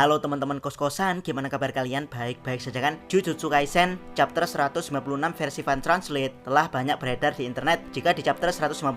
Halo teman-teman kos-kosan, gimana kabar kalian? Baik-baik saja kan? Jujutsu Kaisen chapter 196 versi Fan Translate telah banyak beredar di internet. Jika di chapter 195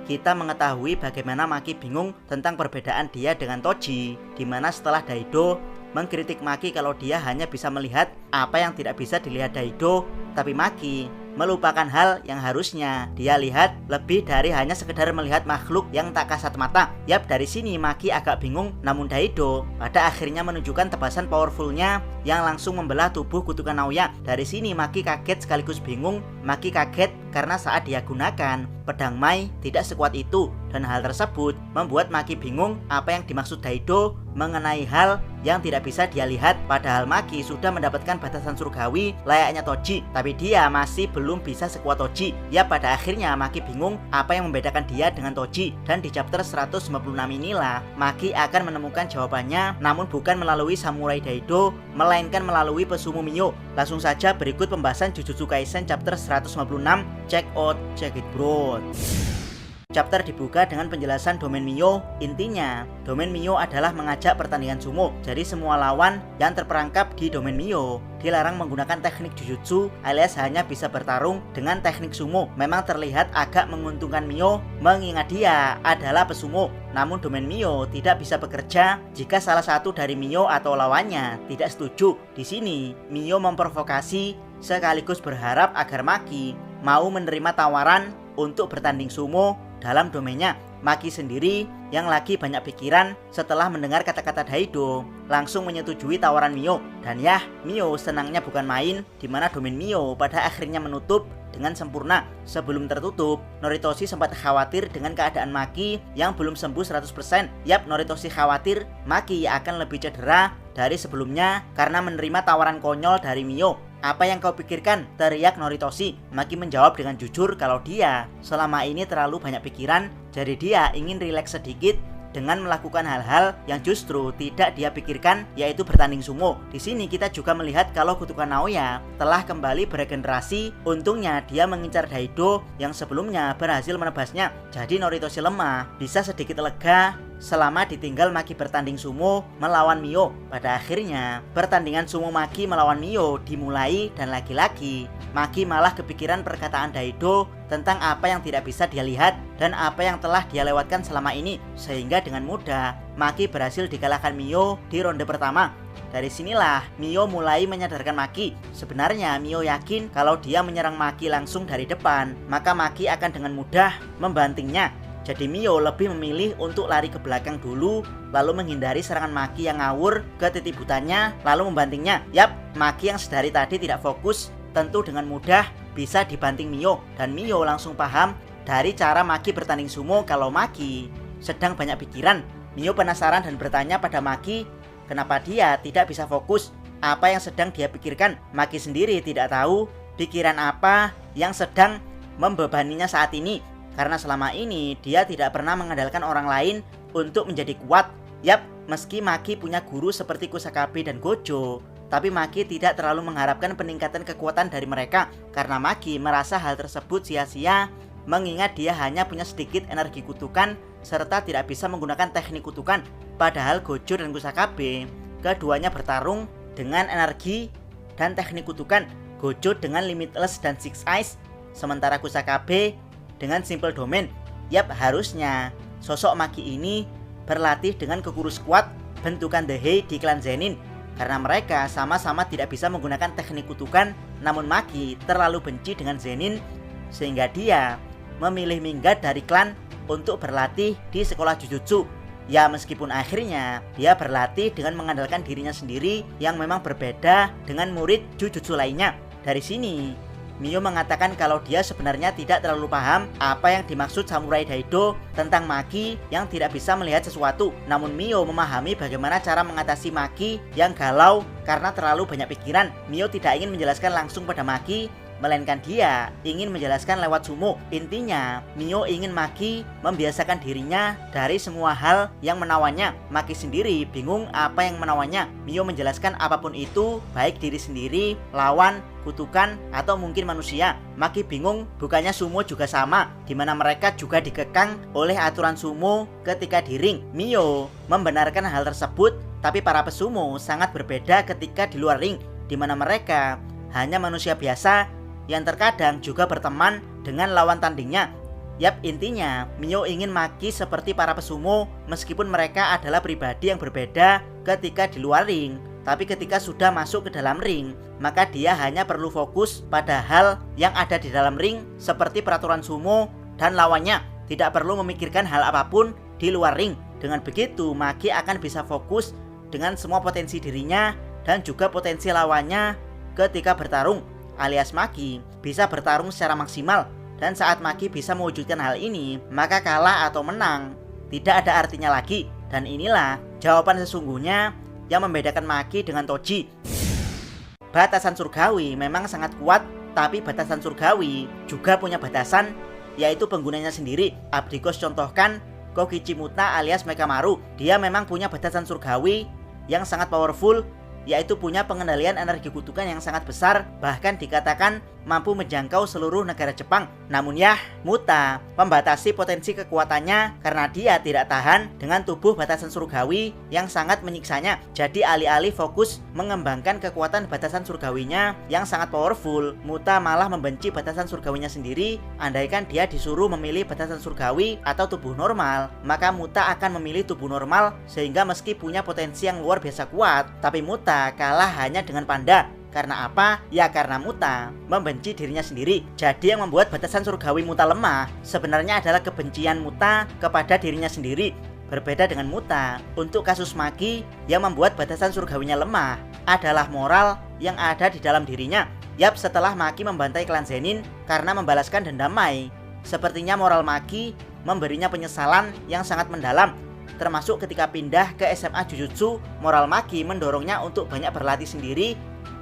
kita mengetahui bagaimana Maki bingung tentang perbedaan dia dengan Toji, dimana setelah Daido mengkritik Maki kalau dia hanya bisa melihat apa yang tidak bisa dilihat Daido, tapi Maki melupakan hal yang harusnya dia lihat lebih dari hanya sekedar melihat makhluk yang tak kasat mata. Yap, dari sini Maki agak bingung, namun Daido pada akhirnya menunjukkan tebasan powerfulnya yang langsung membelah tubuh kutukan Naoya. Dari sini Maki kaget sekaligus bingung. Maki kaget karena saat dia gunakan pedang Mai tidak sekuat itu, dan hal tersebut membuat Maki bingung apa yang dimaksud Daido mengenai hal yang tidak bisa dia lihat. Padahal Maki sudah mendapatkan batasan surgawi layaknya Toji, tapi dia masih belum bisa sekuat Toji. Ya, pada akhirnya Maki bingung apa yang membedakan dia dengan Toji, dan di chapter 196 inilah Maki akan menemukan jawabannya, namun bukan melalui samurai Daido, melainkan melalui pesumu Mio. Langsung saja berikut pembahasan Jujutsu Kaisen chapter 156. Check out, check it bro. Chapter dibuka dengan penjelasan domain Mio. Intinya, domain Mio adalah mengajak pertandingan sumo. Jadi semua lawan yang terperangkap di domain Mio dilarang menggunakan teknik jujutsu, alias hanya bisa bertarung dengan teknik sumo. Memang terlihat agak menguntungkan Mio mengingat dia adalah pesumo. Namun domain Mio tidak bisa bekerja jika salah satu dari Mio atau lawannya tidak setuju. Di sini Mio memprovokasi sekaligus berharap agar Maki mau menerima tawaran untuk bertanding sumo dalam domainnya. Maki sendiri yang lagi banyak pikiran setelah mendengar kata-kata Daido langsung menyetujui tawaran Mio. Dan ya, Mio senangnya bukan main, dimana domain Mio pada akhirnya menutup dengan sempurna. Sebelum tertutup, Noritoshi sempat khawatir dengan keadaan Maki yang belum sembuh 100%. Yap, Noritoshi khawatir Maki akan lebih cedera dari sebelumnya karena menerima tawaran konyol dari Mio. Apa yang kau pikirkan? Teriak Noritoshi. Maki menjawab dengan jujur kalau dia selama ini terlalu banyak pikiran, jadi dia ingin rileks sedikit dengan melakukan hal-hal yang justru tidak dia pikirkan, yaitu bertanding sumo. Di sini kita juga melihat kalau kutukan Naoya telah kembali beregenerasi. Untungnya dia mengincar Daido yang sebelumnya berhasil menebasnya. Jadi Noritoshi lemah bisa sedikit lega selama ditinggal Maki bertanding sumo melawan Mio. Pada akhirnya pertandingan sumo Maki melawan Mio dimulai, dan lagi-lagi Maki malah kepikiran perkataan Daido tentang apa yang tidak bisa dia lihat dan apa yang telah dia lewatkan selama ini, sehingga dengan mudah Maki berhasil dikalahkan Mio di ronde pertama. Dari sinilah Mio mulai menyadarkan Maki. Sebenarnya Mio yakin kalau dia menyerang Maki langsung dari depan, maka Maki akan dengan mudah membantingnya. Jadi Mio lebih memilih untuk lari ke belakang dulu, lalu menghindari serangan Maki yang ngawur ke titik butannya, lalu membantingnya. Yap, Maki yang sedari tadi tidak fokus tentu dengan mudah bisa dibanting Mio. Dan Mio langsung paham dari cara Maki bertanding sumo kalau Maki sedang banyak pikiran. Mio penasaran dan bertanya pada Maki kenapa dia tidak bisa fokus, apa yang sedang dia pikirkan. Maki sendiri tidak tahu pikiran apa yang sedang membebaninya saat ini, karena selama ini dia tidak pernah mengandalkan orang lain untuk menjadi kuat. Yap, meski Maki punya guru seperti Kusakabe dan Gojo, tapi Maki tidak terlalu mengharapkan peningkatan kekuatan dari mereka, karena Maki merasa hal tersebut sia-sia mengingat dia hanya punya sedikit energi kutukan serta tidak bisa menggunakan teknik kutukan. Padahal Gojo dan Kusakabe keduanya bertarung dengan energi dan teknik kutukan. Gojo dengan Limitless dan Six Eyes, sementara Kusakabe dengan Simple Domain. Yap, harusnya sosok Maki ini berlatih dengan Kokuru Squad bentukan The Hei di klan Zenin, karena mereka sama-sama tidak bisa menggunakan teknik kutukan. Namun Maki terlalu benci dengan Zenin sehingga dia memilih minggat dari klan untuk berlatih di sekolah Jujutsu. Ya, meskipun akhirnya dia berlatih dengan mengandalkan dirinya sendiri yang memang berbeda dengan murid Jujutsu lainnya. Dari sini Mio mengatakan kalau dia sebenarnya tidak terlalu paham apa yang dimaksud samurai Daido tentang Maki yang tidak bisa melihat sesuatu. Namun Mio memahami bagaimana cara mengatasi Maki yang galau karena terlalu banyak pikiran. Mio tidak ingin menjelaskan langsung pada Maki, melainkan dia ingin menjelaskan lewat sumo. Intinya Mio ingin Maki membiasakan dirinya dari semua hal yang menawannya. Maki sendiri bingung apa yang menawannya. Mio menjelaskan apapun itu, baik diri sendiri, lawan, kutukan, atau mungkin manusia. Maki bingung, bukannya sumo juga sama, dimana mereka juga dikekang oleh aturan sumo ketika di ring. Mio membenarkan hal tersebut, Tapi para pesumo sangat berbeda ketika di luar ring, di mana mereka hanya manusia biasa yang terkadang juga berteman dengan lawan tandingnya. Yap, intinya Mio ingin Maki seperti para pesumo meskipun mereka adalah pribadi yang berbeda ketika di luar ring. Tapi ketika sudah masuk ke dalam ring, maka dia hanya perlu fokus pada hal yang ada di dalam ring seperti peraturan sumo dan lawannya. Tidak perlu memikirkan hal apapun di luar ring. Dengan begitu, Maki akan bisa fokus dengan semua potensi dirinya dan juga potensi lawannya ketika bertarung, alias Maki bisa bertarung secara maksimal. Dan saat Maki bisa mewujudkan hal ini, maka kalah atau menang tidak ada artinya lagi. Dan inilah jawaban sesungguhnya yang membedakan Maki dengan Toji. Batasan surgawi memang sangat kuat, tapi batasan surgawi juga punya batasan, yaitu penggunanya sendiri. Abdikos contohkan Kokichi Muta alias Mekamaru. Dia memang punya batasan surgawi yang sangat powerful, yaitu punya pengendalian energi kutukan yang sangat besar, bahkan dikatakan mampu menjangkau seluruh negara Jepang. Namun ya, Muta membatasi potensi kekuatannya karena dia tidak tahan dengan tubuh batasan surgawi yang sangat menyiksanya. Jadi alih-alih fokus mengembangkan kekuatan batasan surgawinya yang sangat powerful, Muta malah membenci batasan surgawinya sendiri. Andaikan dia disuruh memilih batasan surgawi atau tubuh normal, maka Muta akan memilih tubuh normal, sehingga meski punya potensi yang luar biasa kuat, tapi Muta kalah hanya dengan panda. Karena apa? Ya karena Muta membenci dirinya sendiri. Jadi yang membuat batasan surgawi Muta lemah sebenarnya adalah kebencian Muta kepada dirinya sendiri. Berbeda dengan Muta, untuk kasus Maki yang membuat batasan surgawinya lemah adalah moral yang ada di dalam dirinya. Yap, setelah Maki membantai klan Zenin karena membalaskan dendam Mai, sepertinya moral Maki memberinya penyesalan yang sangat mendalam. Termasuk ketika pindah ke SMA Jujutsu, moral Maki mendorongnya untuk banyak berlatih sendiri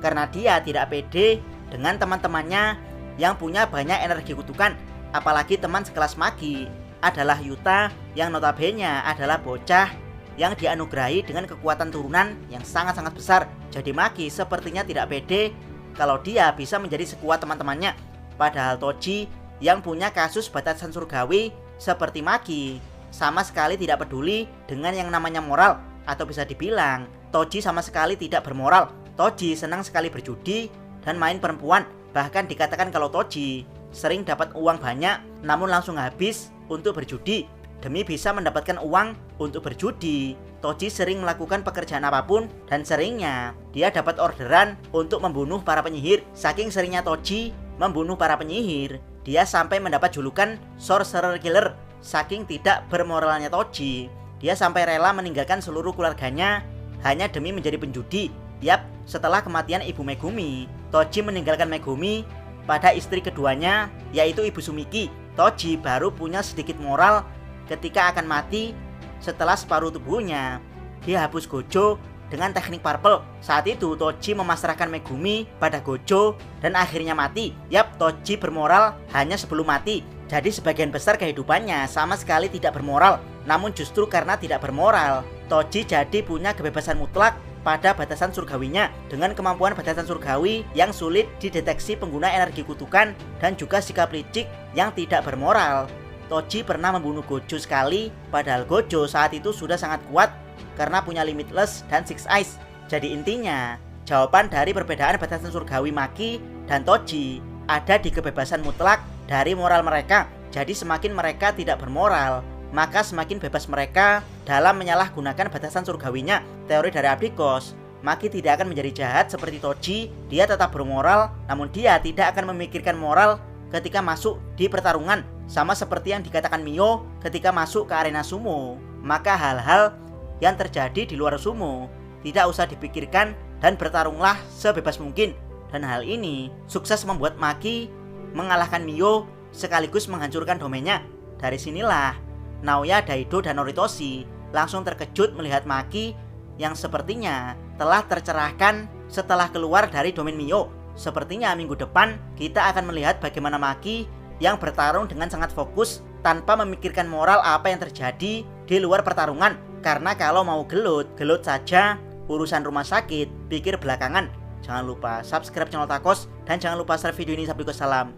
karena dia tidak pede dengan teman-temannya yang punya banyak energi kutukan. Apalagi teman sekelas Maki adalah Yuta yang notabene adalah bocah yang dianugerahi dengan kekuatan turunan yang sangat-sangat besar. Jadi Maki sepertinya tidak pede kalau dia bisa menjadi sekuat teman-temannya. Padahal Toji yang punya kasus batasan surgawi seperti Maki sama sekali tidak peduli dengan yang namanya moral. Atau bisa dibilang Toji sama sekali tidak bermoral. Toji senang sekali berjudi dan main perempuan. Bahkan dikatakan kalau Toji sering dapat uang banyak namun langsung habis untuk berjudi. Demi bisa mendapatkan uang untuk berjudi, Toji sering melakukan pekerjaan apapun dan seringnya dia dapat orderan untuk membunuh para penyihir. Saking seringnya Toji membunuh para penyihir, dia sampai mendapat julukan Sorcerer Killer. Saking tidak bermoralnya Toji, dia sampai rela meninggalkan seluruh keluarganya hanya demi menjadi penjudi. Yap, setelah kematian Ibu Megumi, Toji meninggalkan Megumi pada istri keduanya, yaitu Ibu Sumiki. Toji baru punya sedikit moral ketika akan mati setelah separuh tubuhnya dihapus Gojo dengan teknik Purple. Saat itu Toji memasrahkan Megumi pada Gojo dan akhirnya mati. Yap, Toji bermoral hanya sebelum mati. Jadi sebagian besar kehidupannya sama sekali tidak bermoral. Namun justru karena tidak bermoral, Toji jadi punya kebebasan mutlak pada batasan surgawinya. Dengan kemampuan batasan surgawi yang sulit dideteksi pengguna energi kutukan dan juga sikap licik yang tidak bermoral, Toji pernah membunuh Gojo sekali, padahal Gojo saat itu sudah sangat kuat karena punya Limitless dan Six Eyes. Jadi intinya, jawaban dari perbedaan batasan surgawi Maki dan Toji ada di kebebasan mutlak dari moral mereka. Jadi semakin mereka tidak bermoral, maka semakin bebas mereka dalam menyalahgunakan batasan surgawinya. Teori dari Abdikos, Maki tidak akan menjadi jahat seperti Toji. Dia tetap bermoral, namun dia tidak akan memikirkan moral ketika masuk di pertarungan. Sama seperti yang dikatakan Mio ketika masuk ke arena sumo. Maka hal-hal yang terjadi di luar sumo tidak usah dipikirkan dan bertarunglah sebebas mungkin. Dan hal ini sukses membuat Maki mengalahkan Mio sekaligus menghancurkan domainnya. Dari sinilah Naoya, Daido, dan Noritoshi langsung terkejut melihat Maki yang sepertinya telah tercerahkan setelah keluar dari domain Mio. Sepertinya minggu depan kita akan melihat bagaimana Maki yang bertarung dengan sangat fokus tanpa memikirkan moral apa yang terjadi di luar pertarungan. Karena kalau mau gelut saja, urusan rumah sakit pikir belakangan. Jangan lupa subscribe channel Takos dan jangan lupa share video ini. Salam.